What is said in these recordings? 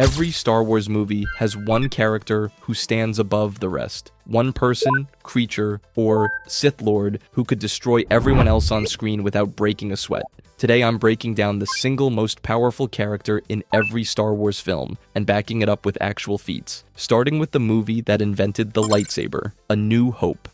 Every Star Wars movie has one character who stands above the rest. One person, creature, or Sith Lord who could destroy everyone else on screen without breaking a sweat. Today I'm breaking down the single most powerful character in every Star Wars film and backing it up with actual feats, starting with the movie that invented the lightsaber, A New Hope.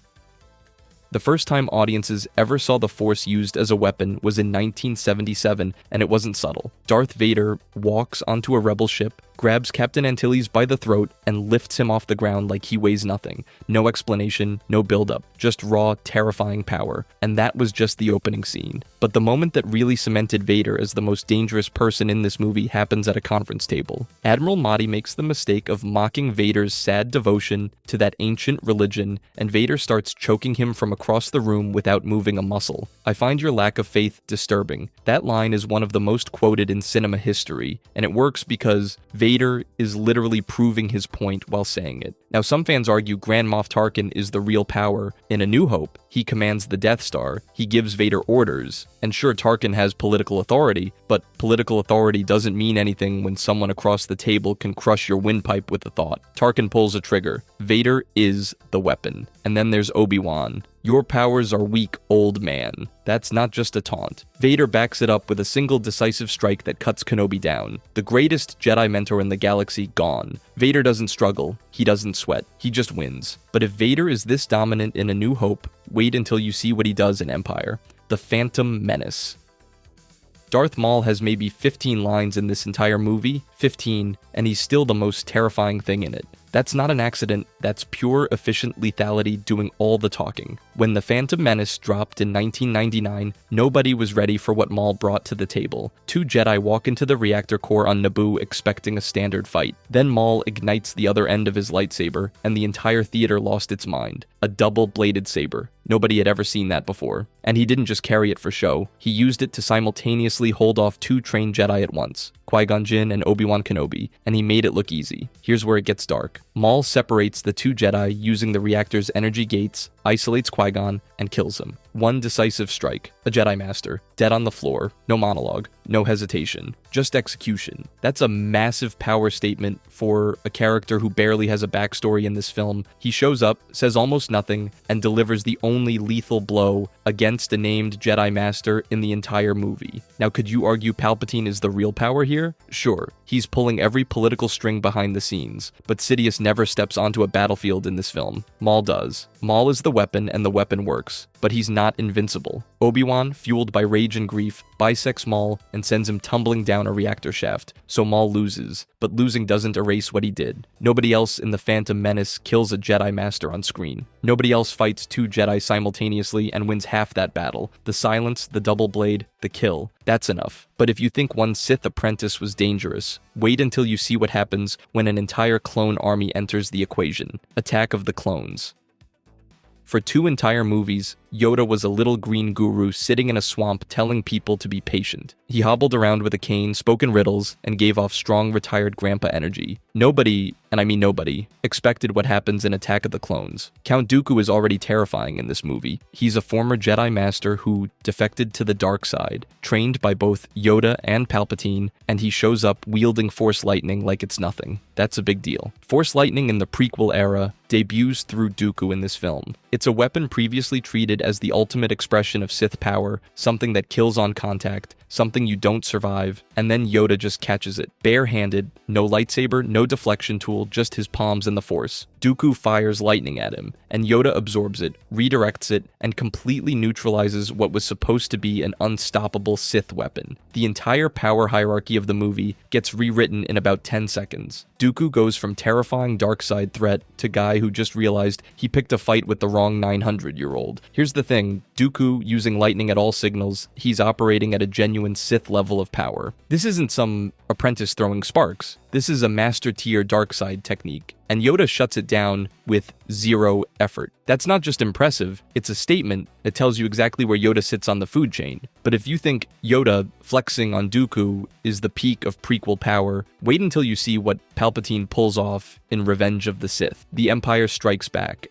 The first time audiences ever saw the Force used as a weapon was in 1977, and it wasn't subtle. Darth Vader walks onto a rebel ship, grabs Captain Antilles by the throat, and lifts him off the ground like he weighs nothing. No explanation, no build-up, just raw, terrifying power. And that was just the opening scene. But the moment that really cemented Vader as the most dangerous person in this movie happens at a conference table. Admiral Motti makes the mistake of mocking Vader's sad devotion to that ancient religion, and Vader starts choking him from across the room without moving a muscle. I find your lack of faith disturbing. That line is one of the most quoted in cinema history, and it works because Vader is literally proving his point while saying it. Now, some fans argue Grand Moff Tarkin is the real power. In A New Hope, he commands the Death Star, he gives Vader orders, and sure, Tarkin has political authority, but political authority doesn't mean anything when someone across the table can crush your windpipe with a thought. Tarkin pulls a trigger. Vader is the weapon. And then there's Obi-Wan. Your powers are weak, old man. That's not just a taunt. Vader backs it up with a single decisive strike that cuts Kenobi down. The greatest Jedi mentor in the galaxy gone. Vader doesn't struggle. He doesn't sweat. He just wins. But if Vader is this dominant in A New Hope, wait until you see what he does in Empire. The Phantom Menace. Darth Maul has maybe 15 lines in this entire movie, 15, and he's still the most terrifying thing in it. That's not an accident, that's pure efficient lethality doing all the talking. When The Phantom Menace dropped in 1999, nobody was ready for what Maul brought to the table. Two Jedi walk into the reactor core on Naboo expecting a standard fight. Then Maul ignites the other end of his lightsaber, and the entire theater lost its mind. A double-bladed saber. Nobody had ever seen that before. And he didn't just carry it for show, he used it to simultaneously hold off two trained Jedi at once, Qui-Gon Jinn and Obi-Wan Kenobi, and he made it look easy. Here's where it gets dark. Maul separates the two Jedi using the reactor's energy gates, isolates Qui-Gon, and kills him. One decisive strike, a Jedi Master, dead on the floor, no monologue, no hesitation, just execution. That's a massive power statement for a character who barely has a backstory in this film. He shows up, says almost nothing, and delivers the only lethal blow against a named Jedi Master in the entire movie. Now, could you argue Palpatine is the real power here? Sure, he's pulling every political string behind the scenes, but Sidious never steps onto a battlefield in this film. Maul does. Maul is the weapon, and the weapon works, but he's not invincible. Obi-Wan, fueled by rage and grief, bisects Maul and sends him tumbling down a reactor shaft, so Maul loses, but losing doesn't erase what he did. Nobody else in The Phantom Menace kills a Jedi Master on screen. Nobody else fights two Jedi simultaneously and wins half that battle. The silence, the double blade, the kill. That's enough. But if you think one Sith apprentice was dangerous, wait until you see what happens when an entire clone army enters the equation. Attack of the Clones. For 2 entire movies, Yoda was a little green guru sitting in a swamp telling people to be patient. He hobbled around with a cane, spoke in riddles, and gave off strong retired grandpa energy. Nobody, and I mean nobody, expected what happens in Attack of the Clones. Count Dooku is already terrifying in this movie. He's a former Jedi Master who defected to the dark side, trained by both Yoda and Palpatine, and he shows up wielding Force lightning like it's nothing. That's a big deal. Force lightning in the prequel era debuts through Dooku in this film. It's a weapon previously treated as the ultimate expression of Sith power, something that kills on contact, something you don't survive, and then Yoda just catches it. Bare-handed, no lightsaber, no deflection tool, just his palms and the Force. Dooku fires lightning at him, and Yoda absorbs it, redirects it, and completely neutralizes what was supposed to be an unstoppable Sith weapon. The entire power hierarchy of the movie gets rewritten in about 10 seconds. Dooku goes from terrifying dark side threat to guy who just realized he picked a fight with the wrong 900-year-old. Here's the thing, Dooku using lightning at all signals, he's operating at a genuine Sith level of power. This isn't some apprentice throwing sparks. This is a master tier dark side technique, and Yoda shuts it down with zero effort. That's not just impressive, it's a statement that tells you exactly where Yoda sits on the food chain. But if you think Yoda flexing on Dooku is the peak of prequel power, wait until you see what Palpatine pulls off in Revenge of the Sith. The Empire Strikes Back.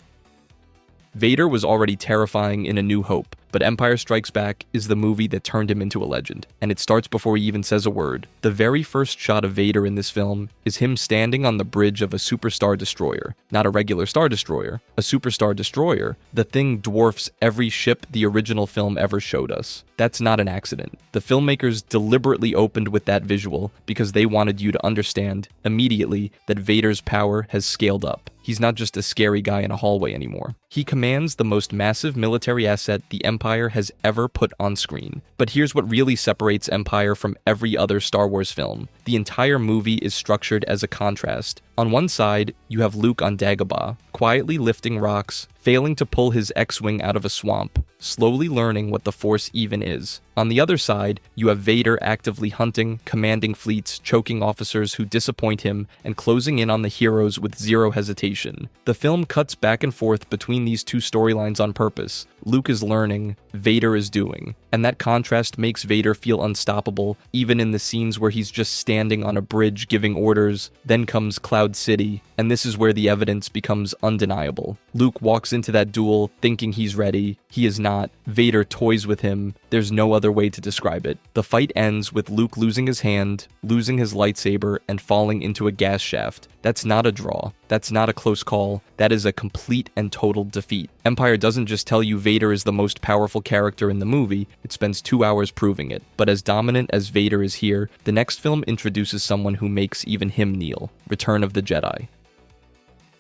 Vader was already terrifying in A New Hope, but Empire Strikes Back is the movie that turned him into a legend, and it starts before he even says a word. The very first shot of Vader in this film is him standing on the bridge of a superstar destroyer. Not a regular star destroyer, a superstar destroyer. The thing dwarfs every ship the original film ever showed us. That's not an accident. The filmmakers deliberately opened with that visual because they wanted you to understand immediately that Vader's power has scaled up. He's not just a scary guy in a hallway anymore. He commands the most massive military asset the Empire has ever put on screen. But here's what really separates Empire from every other Star Wars film. The entire movie is structured as a contrast. On one side, you have Luke on Dagobah, quietly lifting rocks, failing to pull his X-Wing out of a swamp, slowly learning what the Force even is. On the other side, you have Vader actively hunting, commanding fleets, choking officers who disappoint him, and closing in on the heroes with zero hesitation. The film cuts back and forth between these two storylines on purpose. Luke is learning, Vader is doing. And that contrast makes Vader feel unstoppable, even in the scenes where he's just standing on a bridge giving orders. Then comes Cloud City, and this is where the evidence becomes undeniable. Luke walks into that duel thinking he's ready. He is not. Vader toys with him. There's no other way to describe it. The fight ends with Luke losing his hand, losing his lightsaber, and falling into a gas shaft. That's not a draw. That's not a close call. That is a complete and total defeat. Empire doesn't just tell you Vader is the most powerful character in the movie, it spends 2 hours proving it. But as dominant as Vader is here, the next film introduces someone who makes even him kneel. Return of the Jedi.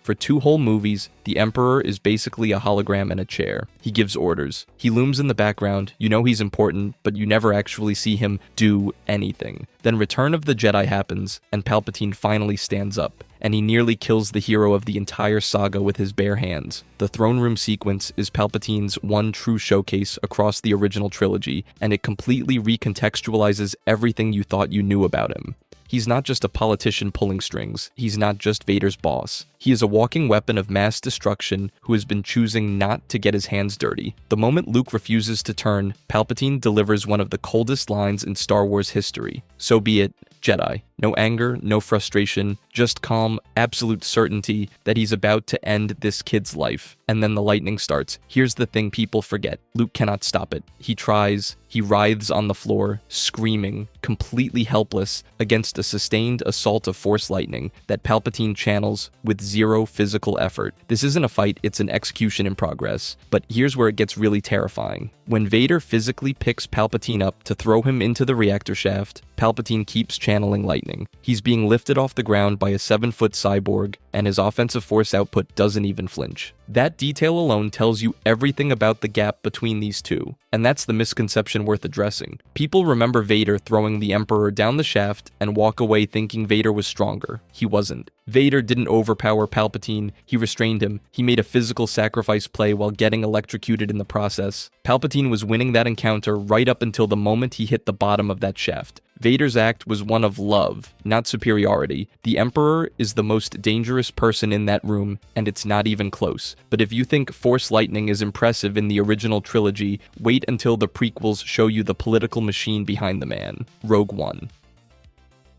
For 2 whole movies, the Emperor is basically a hologram in a chair. He gives orders. He looms in the background, you know he's important, but you never actually see him do anything. Then Return of the Jedi happens, and Palpatine finally stands up, and he nearly kills the hero of the entire saga with his bare hands. The throne room sequence is Palpatine's one true showcase across the original trilogy, and it completely recontextualizes everything you thought you knew about him. He's not just a politician pulling strings. He's not just Vader's boss. He is a walking weapon of mass destruction who has been choosing not to get his hands dirty. The moment Luke refuses to turn, Palpatine delivers one of the coldest lines in Star Wars history. So be it, Jedi. No anger, no frustration, just calm, absolute certainty that he's about to end this kid's life. And then the lightning starts. Here's the thing people forget. Luke cannot stop it. He tries. He writhes on the floor, screaming, completely helpless against a sustained assault of Force lightning that Palpatine channels with zero physical effort. This isn't a fight, it's an execution in progress. But here's where it gets really terrifying. When Vader physically picks Palpatine up to throw him into the reactor shaft, Palpatine keeps channeling lightning. He's being lifted off the ground by a 7-foot cyborg, and his offensive force output doesn't even flinch. That detail alone tells you everything about the gap between these two, and that's the misconception worth addressing. People remember Vader throwing the Emperor down the shaft and walk away thinking Vader was stronger. He wasn't. Vader didn't overpower Palpatine, he restrained him. He made a physical sacrifice play while getting electrocuted in the process. Palpatine was winning that encounter right up until the moment he hit the bottom of that shaft. Vader's act was one of love, not superiority. The Emperor is the most dangerous person in that room, and it's not even close. But if you think Force lightning is impressive in the original trilogy, wait until the prequels show you the political machine behind the man. Rogue One.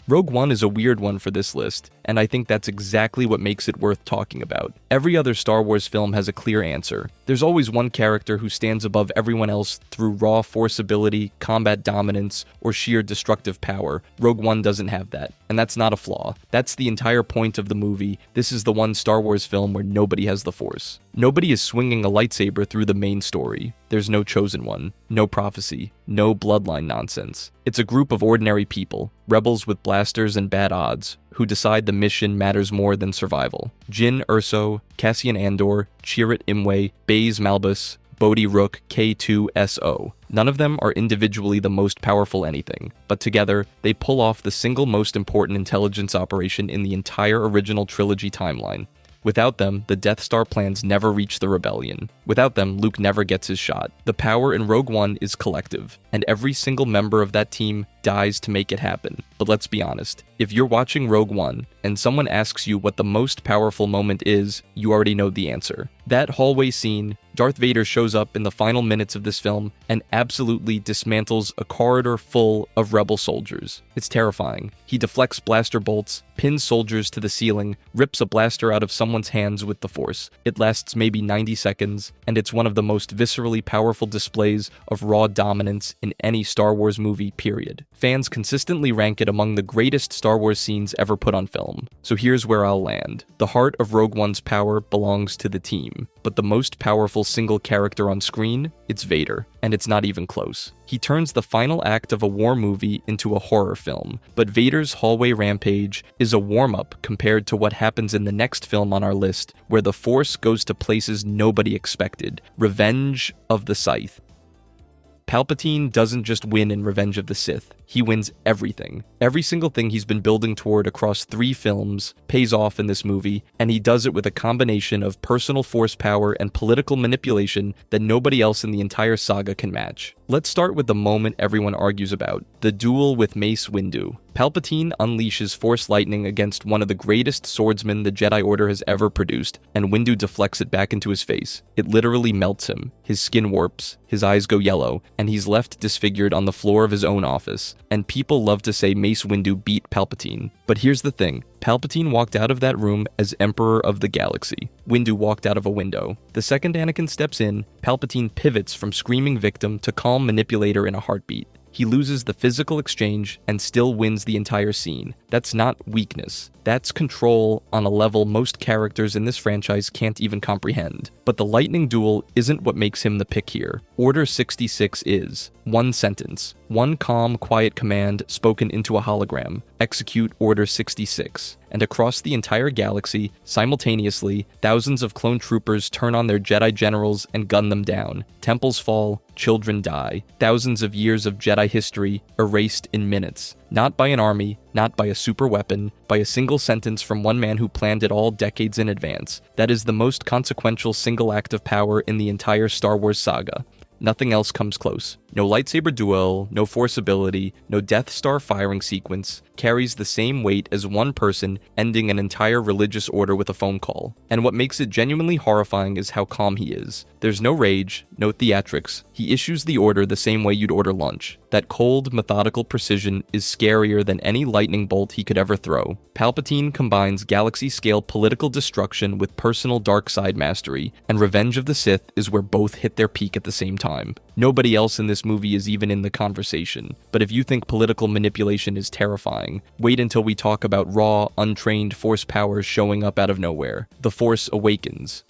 Rogue One is a weird one for this list, and I think that's exactly what makes it worth talking about. Every other Star Wars film has a clear answer. There's always one character who stands above everyone else through raw force ability, combat dominance, or sheer destructive power. Rogue One doesn't have that, and that's not a flaw. That's the entire point of the movie. This is the one Star Wars film where nobody has the Force. Nobody is swinging a lightsaber through the main story. There's no chosen one, no prophecy, no bloodline nonsense. It's a group of ordinary people, rebels with blasters and bad odds, who decide the mission matters more than survival. Jyn Erso, Cassian Andor, Chirrut Imwe, Baze Malbus, Bodhi Rook, K2SO. None of them are individually the most powerful anything, but together, they pull off the single most important intelligence operation in the entire original trilogy timeline. Without them, the Death Star plans never reach the rebellion. Without them, Luke never gets his shot. The power in Rogue One is collective, and every single member of that team dies to make it happen. but let's be honest. If you're watching Rogue One and someone asks you what the most powerful moment is, you already know the answer. That hallway scene, Darth Vader shows up in the final minutes of this film and absolutely dismantles a corridor full of rebel soldiers. It's terrifying. He deflects blaster bolts, pins soldiers to the ceiling, rips a blaster out of someone's hands with the Force. It lasts maybe 90 seconds, and it's one of the most viscerally powerful displays of raw dominance in any Star Wars movie, period. Fans consistently rank it among the greatest Star Wars scenes ever put on film. So here's where I'll land. The heart of Rogue One's power belongs to the team, but the most powerful single character on screen, it's Vader, and it's not even close. He turns the final act of a war movie into a horror film, but Vader's hallway rampage is a warm-up compared to what happens in the next film on our list, where the Force goes to places nobody expected. Revenge of the Sith. Palpatine doesn't just win in Revenge of the Sith, he wins everything. Every single thing he's been building toward across 3 films pays off in this movie, and he does it with a combination of personal force power and political manipulation that nobody else in the entire saga can match. Let's start with the moment everyone argues about, the duel with Mace Windu. Palpatine unleashes Force lightning against one of the greatest swordsmen the Jedi Order has ever produced, and Windu deflects it back into his face. It literally melts him. His skin warps, his eyes go yellow, and he's left disfigured on the floor of his own office. And people love to say Mace Windu beat Palpatine. But here's the thing. Palpatine walked out of that room as Emperor of the Galaxy. Windu walked out of a window. The second Anakin steps in, Palpatine pivots from screaming victim to calm manipulator in a heartbeat. He loses the physical exchange and still wins the entire scene. That's not weakness. That's control on a level most characters in this franchise can't even comprehend. But the lightning duel isn't what makes him the pick here. Order 66 is one sentence, one calm, quiet command spoken into a hologram. Execute Order 66. And across the entire galaxy, simultaneously, thousands of clone troopers turn on their Jedi generals and gun them down. Temples fall, children die. Thousands of years of Jedi history erased in minutes. Not by an army, not by a super weapon, by a single sentence from one man who planned it all decades in advance. That is the most consequential single act of power in the entire Star Wars saga. Nothing else comes close. No lightsaber duel, no force ability, no Death Star firing sequence carries the same weight as one person ending an entire religious order with a phone call. And what makes it genuinely horrifying is how calm he is. There's no rage, no theatrics. He issues the order the same way you'd order lunch. That cold, methodical precision is scarier than any lightning bolt he could ever throw. Palpatine combines galaxy-scale political destruction with personal dark side mastery, and Revenge of the Sith is where both hit their peak at the same time. Nobody else in this movie is even in the conversation, but if you think political manipulation is terrifying, wait until we talk about raw, untrained Force powers showing up out of nowhere. The Force Awakens.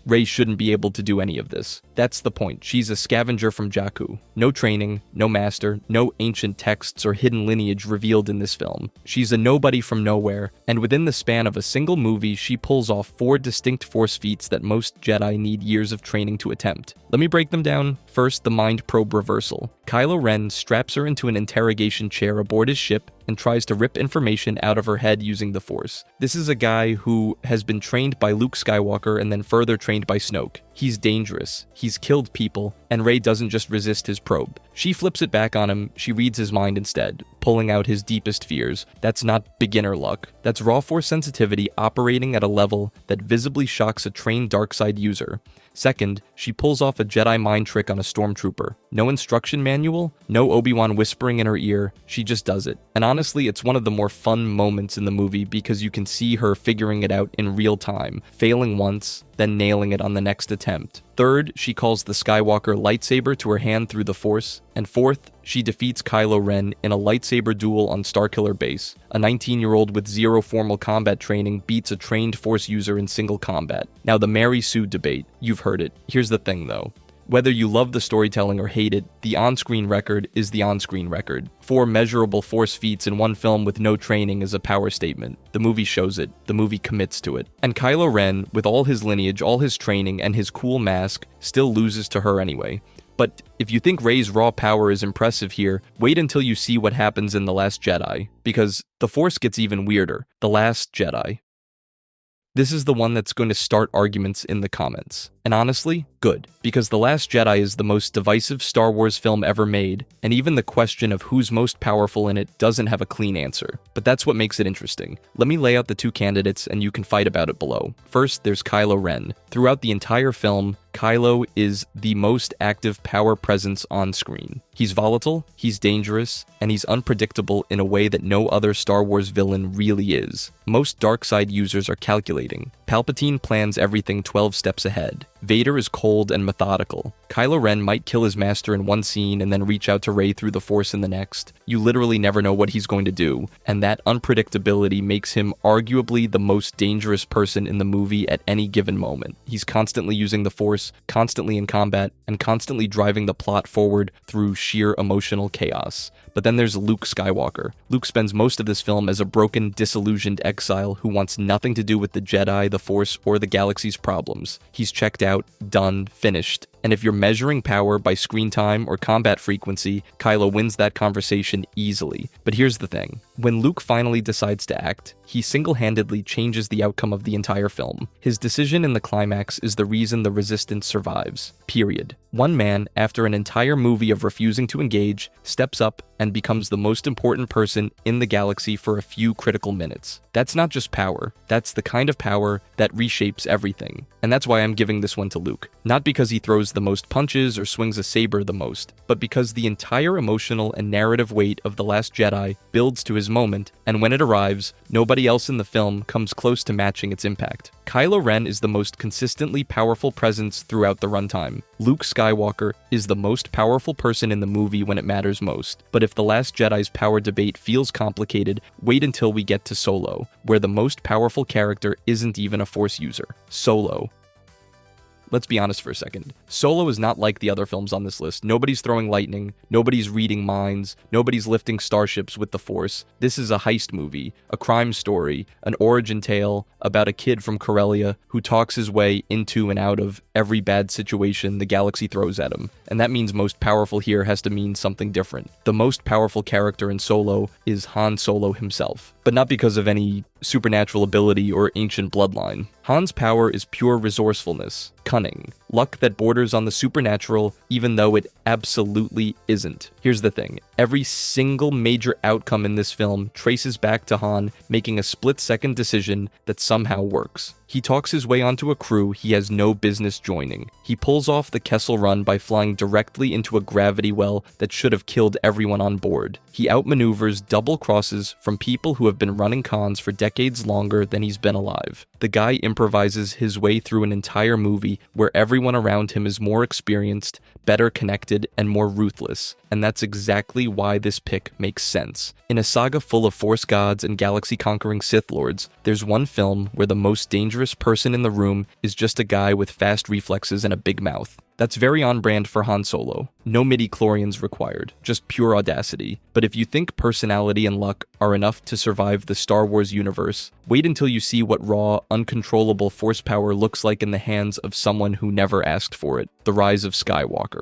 Rey shouldn't be able to do any of this. That's the point. She's a scavenger from Jakku. No training, no master, no ancient texts or hidden lineage revealed in this film. She's a nobody from nowhere, and within the span of a single movie, she pulls off 4 distinct Force feats that most Jedi need years of training to attempt. Let me break them down. First, the mind probe reversal. Kylo Ren straps her into an interrogation chair aboard his ship and tries to rip information out of her head using the Force. This is a guy who has been trained by Luke Skywalker and then further trained by Snoke. He's dangerous, he's killed people, and Rey doesn't just resist his probe. She flips it back on him, she reads his mind instead, pulling out his deepest fears. That's not beginner luck. That's raw Force sensitivity operating at a level that visibly shocks a trained darkside user. Second, she pulls off a Jedi mind trick on a stormtrooper. No instruction manual, no Obi-Wan whispering in her ear, she just does it. And honestly, it's one of the more fun moments in the movie because you can see her figuring it out in real time, failing once, then nailing it on the next attempt. Third, she calls the Skywalker lightsaber to her hand through the Force. And fourth, she defeats Kylo Ren in a lightsaber duel on Starkiller Base. A 19-year-old with zero formal combat training beats a trained Force user in single combat. Now, the Mary Sue debate, you've heard it. Here's the thing, though. Whether you love the storytelling or hate it, the on-screen record is the on-screen record. 4 measurable Force feats in one film with no training is a power statement. The movie shows it. The movie commits to it. And Kylo Ren, with all his lineage, all his training, and his cool mask, still loses to her anyway. But if you think Rey's raw power is impressive here, wait until you see what happens in The Last Jedi, because the Force gets even weirder. The Last Jedi. This is the one that's going to start arguments in the comments. And honestly, good, because The Last Jedi is the most divisive Star Wars film ever made, and even the question of who's most powerful in it doesn't have a clean answer. But that's what makes it interesting. Let me lay out the two candidates and you can fight about it below. First, there's Kylo Ren. Throughout the entire film, Kylo is the most active power presence on screen. He's volatile, he's dangerous, and he's unpredictable in a way that no other Star Wars villain really is. Most dark side users are calculating. Palpatine plans everything 12 steps ahead. Vader is cold and methodical. Kylo Ren might kill his master in one scene and then reach out to Rey through the Force in the next. You literally never know what he's going to do, and that unpredictability makes him arguably the most dangerous person in the movie at any given moment. He's constantly using the Force, constantly in combat, and constantly driving the plot forward through sheer emotional chaos. But then there's Luke Skywalker. Luke spends most of this film as a broken, disillusioned exile who wants nothing to do with the Jedi, the Force, or the galaxy's problems. He's checked out, done, finished. And if you're measuring power by screen time or combat frequency, Kylo wins that conversation easily. But here's the thing. When Luke finally decides to act, he single-handedly changes the outcome of the entire film. His decision in the climax is the reason the Resistance survives. Period. One man, after an entire movie of refusing to engage, steps up and becomes the most important person in the galaxy for a few critical minutes. That's not just power. That's the kind of power that reshapes everything. And that's why I'm giving this one to Luke. Not because he throws the most punches or swings a saber the most, but because the entire emotional and narrative weight of The Last Jedi builds to his moment, and when it arrives, nobody else in the film comes close to matching its impact. Kylo Ren is the most consistently powerful presence throughout the runtime. Luke Skywalker is the most powerful person in the movie when it matters most. But if The Last Jedi's power debate feels complicated, wait until we get to Solo, where the most powerful character isn't even a Force user. Solo. Let's be honest for a second. Solo is not like the other films on this list. Nobody's throwing lightning, nobody's reading minds, nobody's lifting starships with the Force. This is a heist movie, a crime story, an origin tale about a kid from Corellia who talks his way into and out of every bad situation the galaxy throws at him. And that means most powerful here has to mean something different. The most powerful character in Solo is Han Solo himself, but not because of any supernatural ability or ancient bloodline. Han's power is pure resourcefulness, cunning, luck that borders on the supernatural even though it absolutely isn't. Here's the thing. Every single major outcome in this film traces back to Han making a split-second decision that somehow works. He talks his way onto a crew he has no business joining. He pulls off the Kessel Run by flying directly into a gravity well that should have killed everyone on board. He outmaneuvers double crosses from people who have been running cons for decades longer than he's been alive. The guy improvises his way through an entire movie where everyone around him is more experienced, better connected, and more ruthless. And that's exactly why this pick makes sense. In a saga full of Force gods and galaxy-conquering Sith lords, there's one film where the most dangerous person in the room is just a guy with fast reflexes and a big mouth. That's very on brand for Han Solo. No midi-chlorians required, just pure audacity. But if you think personality and luck are enough to survive the Star Wars universe, wait until you see what raw, uncontrollable force power looks like in the hands of someone who never asked for it. The Rise of Skywalker.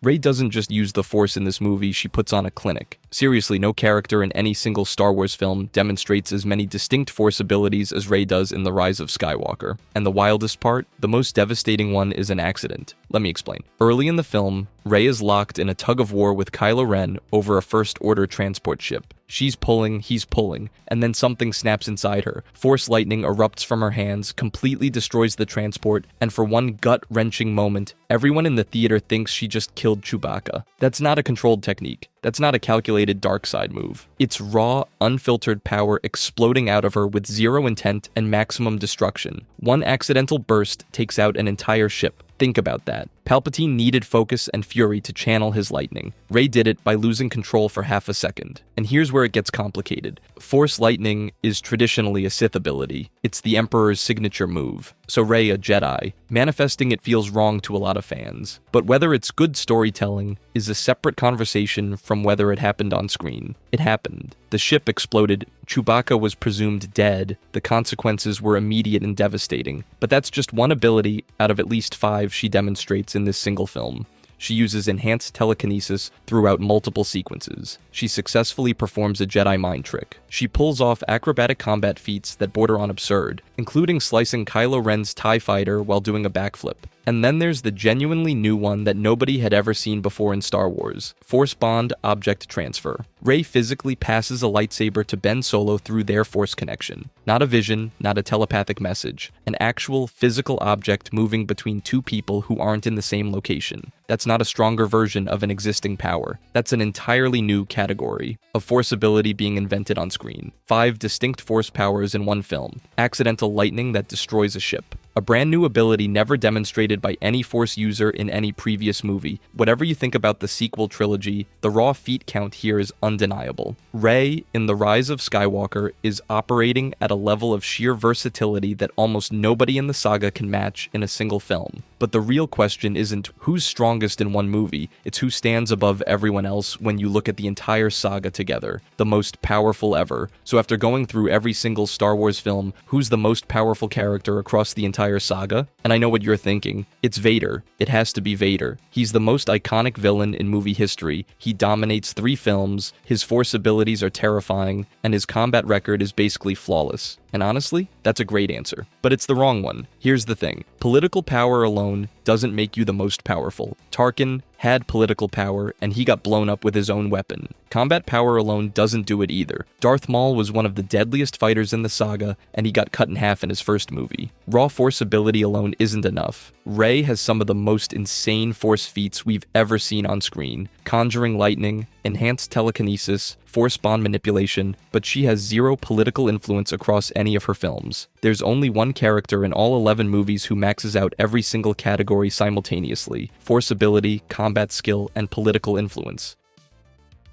Rey doesn't just use the Force in this movie, she puts on a clinic. Seriously, no character in any single Star Wars film demonstrates as many distinct Force abilities as Rey does in The Rise of Skywalker. And the wildest part, the most devastating one, is an accident. Let me explain. Early in the film, Rey is locked in a tug-of-war with Kylo Ren over a First Order transport ship. She's pulling, he's pulling, and then something snaps inside her. Force lightning erupts from her hands, completely destroys the transport, and for one gut-wrenching moment, everyone in the theater thinks she just killed Chewbacca. That's not a controlled technique. That's not a calculated dark side move. It's raw, unfiltered power exploding out of her with zero intent and maximum destruction. One accidental burst takes out an entire ship. Think about that. Palpatine needed focus and fury to channel his lightning. Rey did it by losing control for half a second. And here's where it gets complicated. Force lightning is traditionally a Sith ability. It's the Emperor's signature move. So Rey, a Jedi, manifesting it feels wrong to a lot of fans. But whether it's good storytelling is a separate conversation from whether it happened on screen. It happened. The ship exploded. Chewbacca was presumed dead. The consequences were immediate and devastating. But that's just one ability out of at least 5 she demonstrates in this single film. She uses enhanced telekinesis throughout multiple sequences. She successfully performs a Jedi mind trick. She pulls off acrobatic combat feats that border on absurd, including slicing Kylo Ren's TIE fighter while doing a backflip. And then there's the genuinely new one that nobody had ever seen before in Star Wars, Force Bond Object Transfer. Rey physically passes a lightsaber to Ben Solo through their Force connection. Not a vision, not a telepathic message. An actual physical object moving between two people who aren't in the same location. That's not a stronger version of an existing power. That's an entirely new category of Force ability being invented on screen. 5 distinct Force powers in one film. Accidental lightning that destroys a ship. A brand new ability never demonstrated by any Force user in any previous movie. Whatever you think about the sequel trilogy, the raw feat count here is undeniable. Rey, in The Rise of Skywalker, is operating at a level of sheer versatility that almost nobody in the saga can match in a single film. But the real question isn't who's strongest in one movie, it's who stands above everyone else when you look at the entire saga together. The most powerful ever. So after going through every single Star Wars film, who's the most powerful character across the entire saga? And I know what you're thinking. It's Vader. It has to be Vader. He's the most iconic villain in movie history. He dominates 3 films, his Force abilities are terrifying, and his combat record is basically flawless. And honestly, that's a great answer. But it's the wrong one. Here's the thing. Political power alone doesn't make you the most powerful. Tarkin had political power, and he got blown up with his own weapon. Combat power alone doesn't do it either. Darth Maul was one of the deadliest fighters in the saga, and he got cut in half in his first movie. Raw Force ability alone isn't enough. Rey has some of the most insane Force feats we've ever seen on screen. Conjuring lightning, enhanced telekinesis, Force bond manipulation, but she has zero political influence across any of her films. There's only one character in all 11 movies who maxes out every single category simultaneously: Force ability, combat skill, and political influence.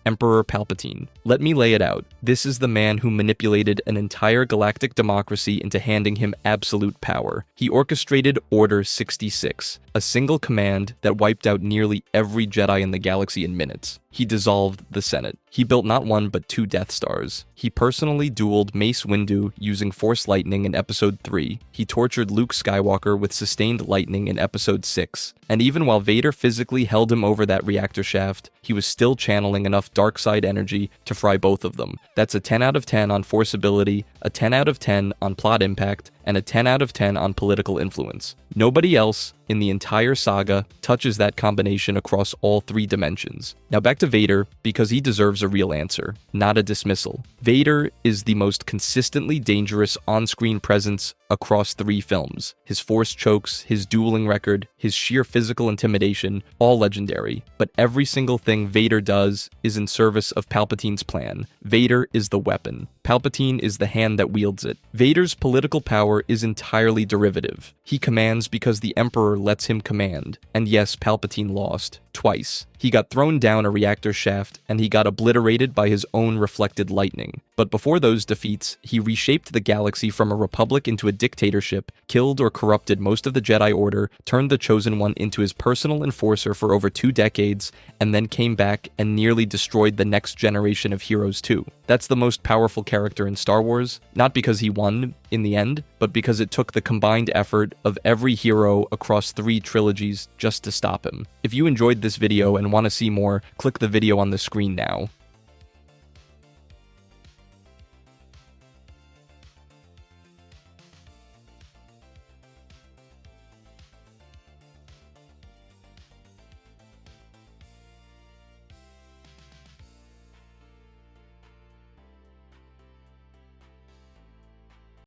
Emperor Palpatine. Let me lay it out. This is the man who manipulated an entire galactic democracy into handing him absolute power. He orchestrated Order 66, a single command that wiped out nearly every Jedi in the galaxy in minutes. He dissolved the Senate. He built not 1 but 2 Death Stars. He personally dueled Mace Windu using Force Lightning in Episode 3. He tortured Luke Skywalker with sustained lightning in Episode 6. And even while Vader physically held him over that reactor shaft, he was still channeling enough dark side energy to fry both of them. That's a 10 out of 10 on Force ability, a 10 out of 10 on plot impact, and a 10 out of 10 on political influence. Nobody else in the entire saga touches that combination across all 3 dimensions. Now back to Vader, because he deserves a real answer, not a dismissal. Vader is the most consistently dangerous on-screen presence across 3 films. His Force chokes, his dueling record, his sheer physical intimidation, all legendary. But every single thing Vader does is in service of Palpatine's plan. Vader is the weapon. Palpatine is the hand that wields it. Vader's political power is entirely derivative. He commands because the Emperor lets him command. And yes, Palpatine lost. Twice. He got thrown down a reactor shaft, and he got obliterated by his own reflected lightning. But before those defeats, he reshaped the galaxy from a republic into a dictatorship, killed or corrupted most of the Jedi Order, turned the Chosen One into his personal enforcer for over 2 decades, and then came back and nearly destroyed the next generation of heroes too. That's the most powerful character in Star Wars, not because he won in the end, but because it took the combined effort of every hero across 3 trilogies just to stop him. If you enjoyed this video and want to see more, click the video on the screen now.